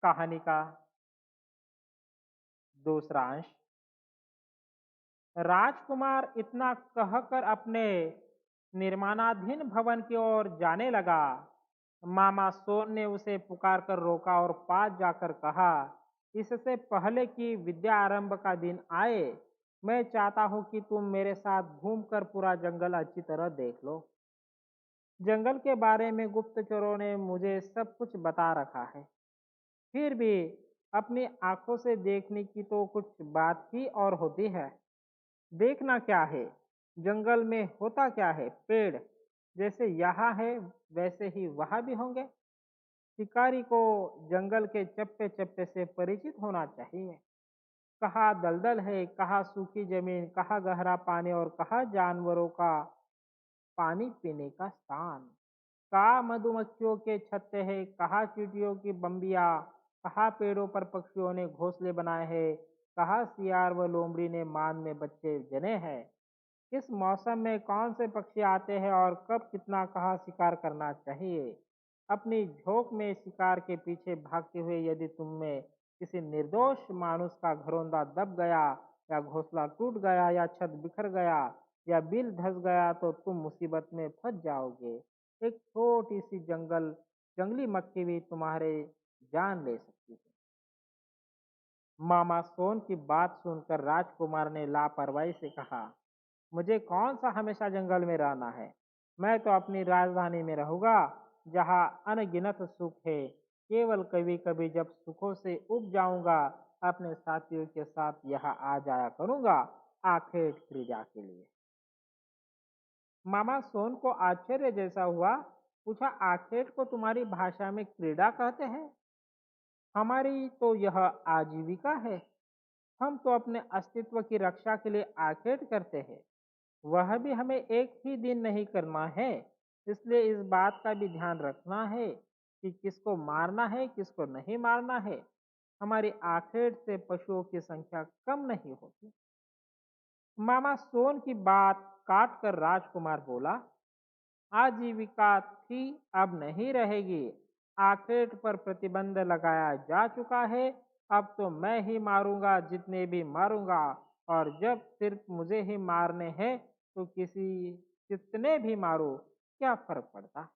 कहानी का दूसरा अंश। राजकुमार इतना कहकर अपने निर्माणाधीन भवन की ओर जाने लगा। मामा सोन ने उसे पुकार कर रोका और पास जाकर कहा, इससे पहले कि विद्या आरंभ का दिन आए, मैं चाहता हूं कि तुम मेरे साथ घूमकर पूरा जंगल अच्छी तरह देख लो। जंगल के बारे में गुप्तचरों ने मुझे सब कुछ बता रखा है। फिर भी अपनी आंखों से देखने की तो कुछ बात ही और होती है। देखना क्या है, जंगल में होता क्या है। पेड़ जैसे यहाँ है वैसे ही वहाँ भी होंगे। शिकारी को जंगल के चप्पे चप्पे से परिचित होना चाहिए। कहाँ दलदल है, कहाँ सूखी जमीन, कहाँ गहरा पानी और कहाँ जानवरों का पानी पीने का स्थान। कहाँ मधुमक्खियों के छत्ते हैं, कहाँ चींटियों की बम्बियाँ, कहाँ पेड़ों पर पक्षियों ने घोंसले बनाए हैं, कहाँ सियार व लोमड़ी ने मान में बच्चे जने हैं। किस मौसम में कौन से पक्षी आते हैं और कब कितना कहाँ शिकार करना चाहिए। अपनी झोंक में शिकार के पीछे भागते हुए यदि तुम में किसी निर्दोष मानुष का घरौंदा दब गया, या घोंसला टूट गया, या छत बिखर गया, या बिल धस गया तो तुम मुसीबत में फंस जाओगे। एक छोटी सी जंगली मक्खी भी तुम्हारे जान ले सकती है। मामा सोन की बात सुनकर राजकुमार ने लापरवाही से कहा, मुझे कौन सा हमेशा जंगल में रहना है। मैं तो अपनी राजधानी में रहूंगा, जहाँ अनगिनत सुख है। केवल कभी कभी जब सुखों से उब जाऊंगा, अपने साथियों के साथ यहाँ आ जाया करूंगा, आखेट क्रीड़ा के लिए। मामा सोन को आश्चर्य जैसा हुआ। पूछा, आखेट को तुम्हारी भाषा में क्रीड़ा कहते हैं? हमारी तो यह आजीविका है। हम तो अपने अस्तित्व की रक्षा के लिए आखेट करते हैं। वह भी हमें एक ही दिन नहीं करना है। इसलिए इस बात का भी ध्यान रखना है कि किसको मारना है, किसको नहीं मारना है। हमारी आखेट से पशुओं की संख्या कम नहीं होती। मामा सोन की बात काट कर राजकुमार बोला, आजीविका थी, अब नहीं रहेगी। आखेट पर प्रतिबंध लगाया जा चुका है। अब तो मैं ही मारूंगा, जितने भी मारूंगा। और जब सिर्फ मुझे ही मारने हैं तो कितने भी मारो, क्या फर्क पड़ता है।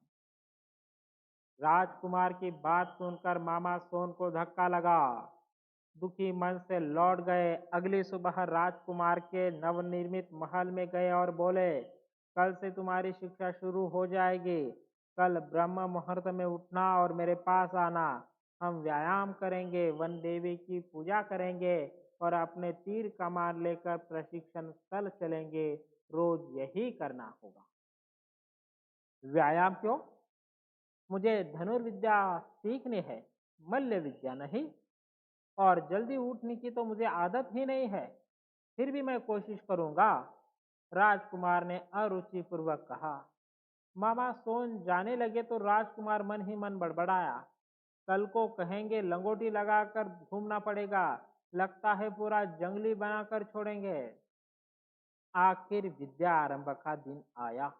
राजकुमार की बात सुनकर मामा सोन को धक्का लगा। दुखी मन से लौट गए। अगली सुबह राजकुमार के नवनिर्मित महल में गए और बोले, कल से तुम्हारी शिक्षा शुरू हो जाएगी। कल ब्रह्म मुहूर्त में उठना और मेरे पास आना। हम व्यायाम करेंगे, वन देवी की पूजा करेंगे और अपने तीर कमान लेकर प्रशिक्षण स्थल चलेंगे। रोज यही करना होगा। व्यायाम क्यों? मुझे धनुर्विद्या सीखनी है, मल्ल विद्या नहीं। और जल्दी उठने की तो मुझे आदत ही नहीं है। फिर भी मैं कोशिश करूंगा, राजकुमार ने अरुचिपूर्वक कहा। मामा सोन जाने लगे तो राजकुमार मन ही मन बड़बड़ाया, कल को कहेंगे लंगोटी लगाकर घूमना पड़ेगा, लगता है पूरा जंगली बनाकर छोड़ेंगे। आखिर विद्या आरंभ का दिन आया।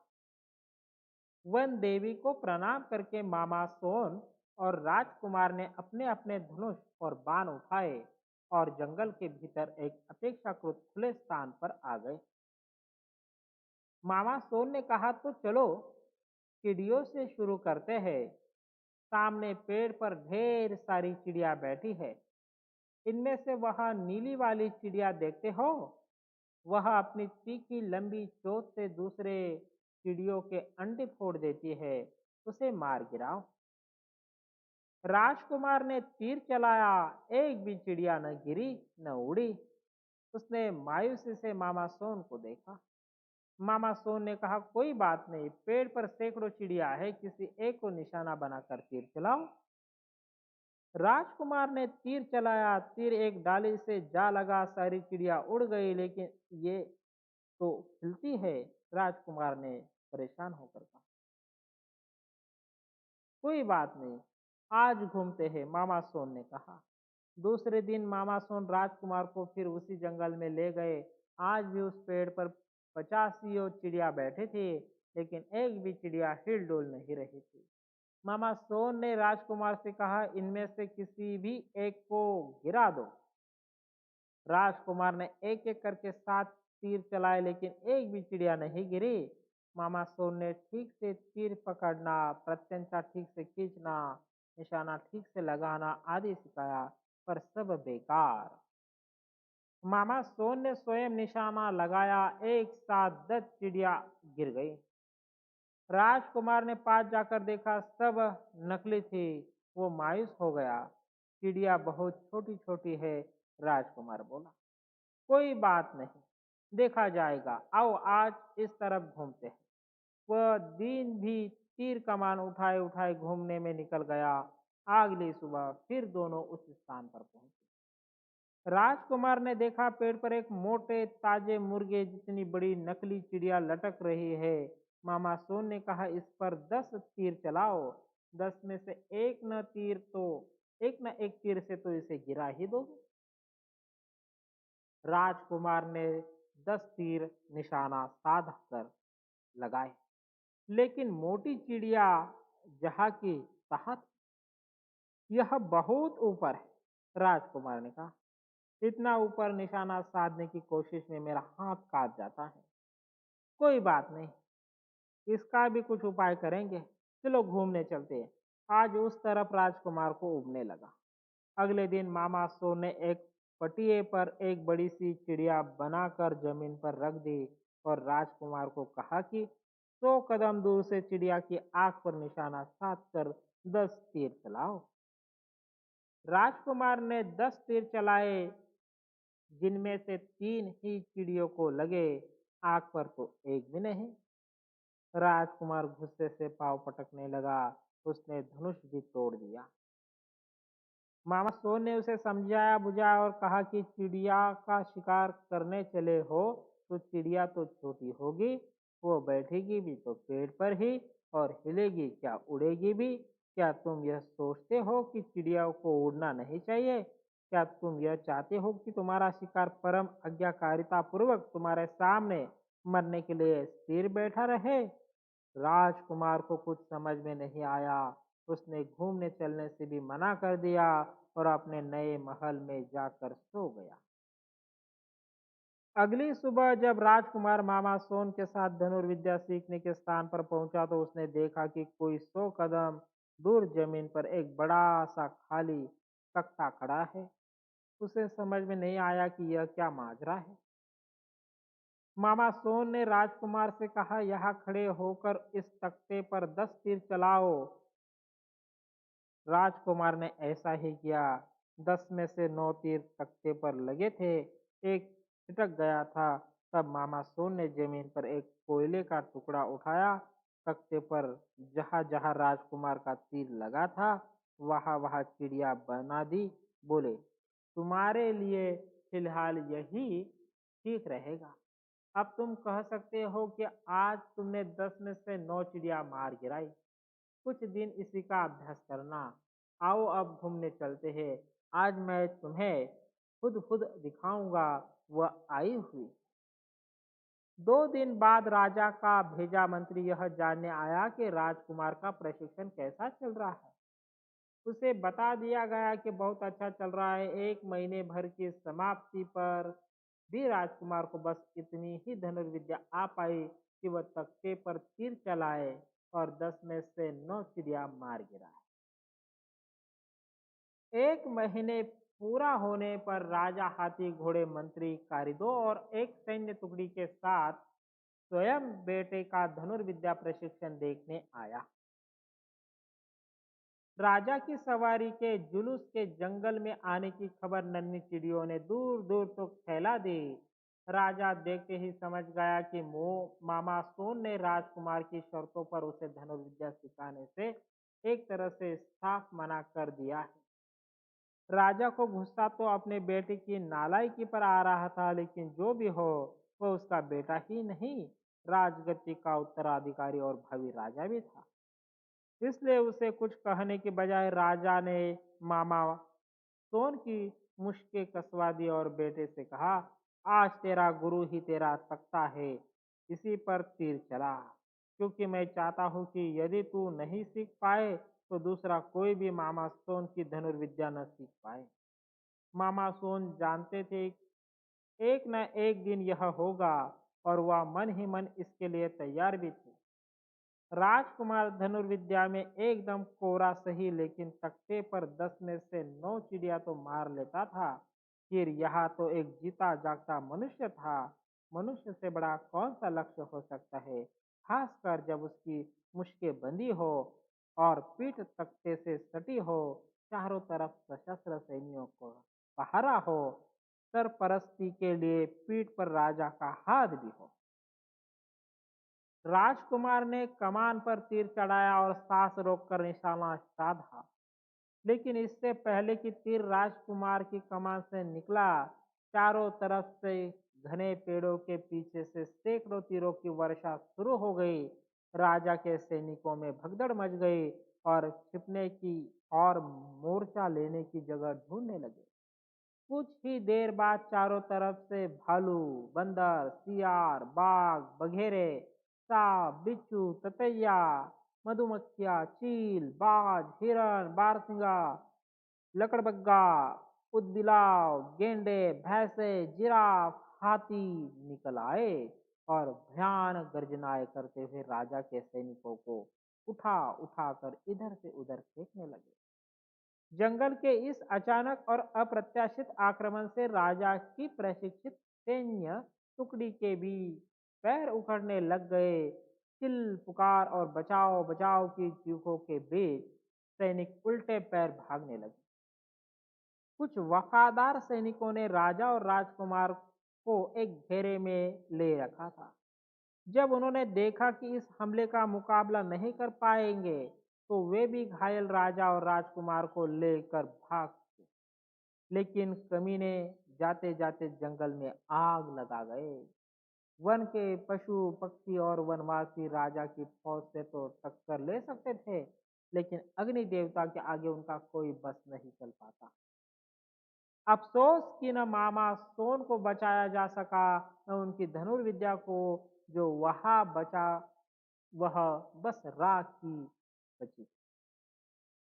वन देवी को प्रणाम करके मामा सोन और राजकुमार ने अपने अपने धनुष और बाण उठाए और जंगल के भीतर एक अपेक्षाकृत खुले स्थान पर आ गए। मामा सोन ने कहा, तो चलो चिड़ियों से शुरू करते हैं। सामने पेड़ पर ढेर सारी चिड़िया बैठी है। इनमें से वह नीली वाली चिड़िया देखते हो, वह अपनी तीखी लंबी चोंच से दूसरे चिड़ियों के अंडे फोड़ देती है। उसे मार गिराओ। राजकुमार ने तीर चलाया, एक भी चिड़िया न गिरी न उड़ी। उसने मायूसी से मामा सोन को देखा। मामा सोन ने कहा, कोई बात नहीं, पेड़ पर सैकड़ों चिड़िया है, किसी एक को निशाना बनाकर तीर चलाओ। राजकुमार ने तीर चलाया, तीर एक डाली से जा लगा, सारी चिड़िया उड़ गई, लेकिन ये तो खिलती है। राजकुमार ने परेशान होकर कहा, कोई बात नहीं, आज घूमते हैं, मामा सोन ने कहा। दूसरे दिन मामा सोन राजकुमार को फिर उसी जंगल में ले गए। आज भी उस पेड़ पर 50 चिड़िया बैठे थे, लेकिन एक भी चिड़िया हिल डुल नहीं रही थी। मामा सोन ने राजकुमार से कहा, इनमें से किसी भी एक को गिरा दो। राजकुमार ने एक एक करके 7 तीर चलाए, लेकिन एक भी चिड़िया नहीं गिरी। मामा सोन ने ठीक से तीर पकड़ना, प्रत्यंचा ठीक से खींचना, निशाना ठीक से लगाना आदि सिखाया, पर सब बेकार। मामा सोन ने स्वयं निशाना लगाया, एक साथ 10 चिड़िया गिर गई। राजकुमार ने पास जाकर देखा, सब नकली थी। वो मायूस हो गया। चिड़िया बहुत छोटी छोटी है। राजकुमार बोला, कोई बात नहीं, देखा जाएगा। आओ आज इस तरफ घूमते हैं। वह दिन भी तीर कमान उठाए उठाए घूमने में निकल गया। अगली सुबह फिर दोनों उस स्थान पर पहुंचे। राजकुमार ने देखा, पेड़ पर एक मोटे ताजे मुर्गे जितनी बड़ी नकली चिड़िया लटक रही है। मामा सोन ने कहा, इस पर 10 तीर चलाओ। 10 में से एक न एक तीर से तो इसे गिरा ही दो। राजकुमार ने 10 तीर निशाना साध कर लगाए, लेकिन मोटी चिड़िया जहाँ की तहाँ थी। यह बहुत ऊपर है। राजकुमार ने कहा, इतना ऊपर निशाना साधने की कोशिश में मेरा हाथ काट जाता है। कोई बात नहीं, इसका भी कुछ उपाय करेंगे। चलो घूमने चलते हैं। आज उस तरफ राजकुमार को उबने लगा। अगले दिन मामा सो ने एक पटिए पर एक बड़ी सी चिड़िया बनाकर जमीन पर रख दी और राजकुमार को कहा कि 100 कदम दूर से चिड़िया की आंख पर निशाना साध कर 10 तीर चलाओ। राजकुमार ने 10 तीर चलाए, जिनमें से 3 ही चिड़ियों को लगे, आंख पर तो एक भी नहीं। राजकुमार गुस्से से पांव पटकने लगा। उसने धनुष भी तोड़ दिया। मामा सोन ने उसे समझाया बुझाया और कहा कि चिड़िया का शिकार करने चले हो तो चिड़िया तो छोटी होगी, वो बैठेगी भी तो पेड़ पर ही, और हिलेगी क्या, उड़ेगी भी। क्या तुम यह सोचते हो कि चिड़िया को उड़ना नहीं चाहिए? क्या तुम यह चाहते हो कि तुम्हारा शिकार परम आज्ञाकारिता पूर्वक तुम्हारे सामने मरने के लिए स्थिर बैठा रहे? राजकुमार को कुछ समझ में नहीं आया। उसने घूमने चलने से भी मना कर दिया और अपने नए महल में जाकर सो गया। अगली सुबह जब राजकुमार मामा सोन के साथ धनुर्विद्या सीखने के स्थान पर पहुंचा तो उसने देखा कि कोई 100 कदम दूर जमीन पर एक बड़ा सा खाली तख्ता खड़ा है। उसे समझ में नहीं आया कि यह क्या माजरा है। मामा सोन ने राजकुमार से कहा, यहाँ खड़े होकर इस तख्ते पर 10 तीर चलाओ। राजकुमार ने ऐसा ही किया। 10 में से 9 तीर तख्ते पर लगे थे, एक छिटक गया था। तब मामा सोन ने जमीन पर एक कोयले का टुकड़ा उठाया। तख्ते पर जहाँ जहाँ राजकुमार का तीर लगा था वहाँ वहाँ चिड़िया बना दी। बोले, तुम्हारे लिए फिलहाल यही ठीक रहेगा। अब तुम कह सकते हो कि आज तुमने 10 में से 9 चिड़िया मार गिराई। कुछ दिन इसी का अभ्यास करना। आओ अब घूमने चलते हैं। आज मैं तुम्हें खुद खुद दिखाऊंगा वह आई हुई। 2 दिन बाद राजा का भेजा मंत्री यह जानने आया कि राजकुमार का प्रशिक्षण कैसा चल रहा है। उसे बता दिया गया कि बहुत अच्छा चल रहा है। 1 महीने भर की समाप्ति पर भी राजकुमार को बस इतनी ही धनुर्विद्या आ पाई कि वह तख्ते पर तीर चलाए और 10 में से 9 चिड़िया मार गिराए। 1 महीने पूरा होने पर राजा, हाथी, घोड़े, मंत्री, कारिंदों और एक सैन्य टुकड़ी के साथ स्वयं बेटे का धनुर्विद्या प्रशिक्षण देखने आया। राजा की सवारी के जुलूस के जंगल में आने की खबर नन्ही चिड़ियों ने दूर दूर तक फैला दी। राजा देखते ही समझ गया कि मामा सोन ने राजकुमार की शर्तों पर उसे धनुर्विद्या सिखाने से एक तरह से साफ मना कर दिया है। राजा को गुस्सा तो अपने बेटे की नालायकी पर आ रहा था, लेकिन जो भी हो वह उसका बेटा ही नहीं, राजगद्दी का उत्तराधिकारी और भावी राजा भी था। इसलिए उसे कुछ कहने के बजाय राजा ने मामा सोन की मुश्कें कसवा दी और बेटे से कहा, आज तेरा गुरु ही तेरा तख्ता है, इसी पर तीर चला। क्योंकि मैं चाहता हूँ कि यदि तू नहीं सीख पाए तो दूसरा कोई भी मामा सोन की धनुर्विद्या न सीख पाए। मामा सोन जानते थे एक न एक दिन यह होगा और वह मन ही मन इसके लिए तैयार भी थे। राजकुमार धनुर्विद्या में एकदम कोरा सही, लेकिन तख्ते पर 10 में से 9 चिड़िया तो मार लेता था। फिर यहाँ तो एक जीता जागता मनुष्य था। मनुष्य से बड़ा कौन सा लक्ष्य हो सकता है, खासकर जब उसकी मुश्कें बंदी हो और पीठ तख्ते से सटी हो, चारों तरफ सशस्त्र सैनियों को पहरा हो, सरपरस्ती के लिए पीठ पर राजा का हाथ भी हो। राजकुमार ने कमान पर तीर चढ़ाया और सांस रोककर निशाना साधा, लेकिन इससे पहले कि तीर राजकुमार की कमान से निकला, चारों तरफ से घने पेड़ों के पीछे से सैकड़ों तीरों की वर्षा शुरू हो गई। राजा के सैनिकों में भगदड़ मच गई और छिपने की और मोर्चा लेने की जगह ढूंढने लगे। कुछ ही देर बाद चारों तरफ से भालू, बंदर, सियार, बाघ, बघेरे, सांप, बिच्छू, ततैया, मधुमक्खियाँ, चील, बाज, हिरण, बारसिंगा, लकड़बग्गा, उदबिलाव, गेंडे, भैंसे, जिराफ, हाथी निकल आए और भयानक गर्जनाएं करते हुए राजा के सैनिकों को उठा उठा कर इधर से उधर फेंकने लगे। जंगल के इस अचानक और अप्रत्याशित आक्रमण से राजा की प्रशिक्षित सैन्य टुकड़ी के भी पैर उखड़ने लग गए। चिल पुकार और बचाओ बचाओ की चीखों के बीच सैनिक उल्टे पैर भागने लगे। कुछ वफादार सैनिकों ने राजा और राजकुमार को एक घेरे में ले रखा था। जब उन्होंने देखा कि इस हमले का मुकाबला नहीं कर पाएंगे, तो वे भी घायल राजा और राजकुमार को लेकर भाग गए। लेकिन कमीने जाते जाते जंगल में आग लगा गए। वन के पशु पक्षी और वनवासी राजा की फौज से तो टक्कर ले सकते थे, लेकिन अग्नि देवता के आगे उनका कोई बस नहीं चल पाता। अफसोस कि न मामा सोन को बचाया जा सका, न उनकी धनुर्विद्या को जो वहां बचा वह बस राख ही बची।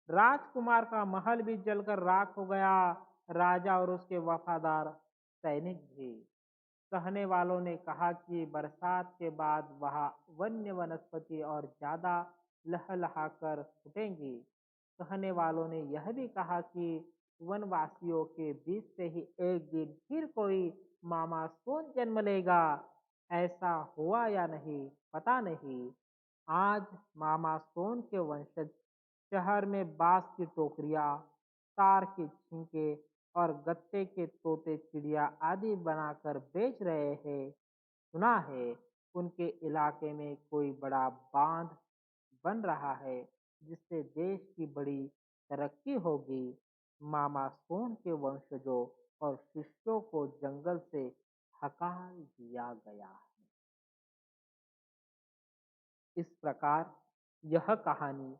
राजकुमार का महल भी जलकर राख हो गया, राजा और उसके वफादार सैनिक भी। कहने वालों ने कहा कि बरसात के बाद वहां वन्य वनस्पति और ज्यादा लहलहाकर फूटेंगी। कहने वालों ने यह भी कहा कि वनवासियों के बीच से ही एक दिन फिर कोई मामा सोन जन्म लेगा। ऐसा हुआ या नहीं पता नहीं। आज मामा सोन के वंशज शहर में बांस की टोकरियां, तार के छिंके और गत्ते के तोते चिड़िया आदि बनाकर बेच रहे हैं। सुना है उनके इलाके में कोई बड़ा बांध बन रहा है, जिससे देश की बड़ी तरक्की होगी। मामा सोन के वंशजों और शिष्यों को जंगल से हकाल दिया गया है। इस प्रकार यह कहानी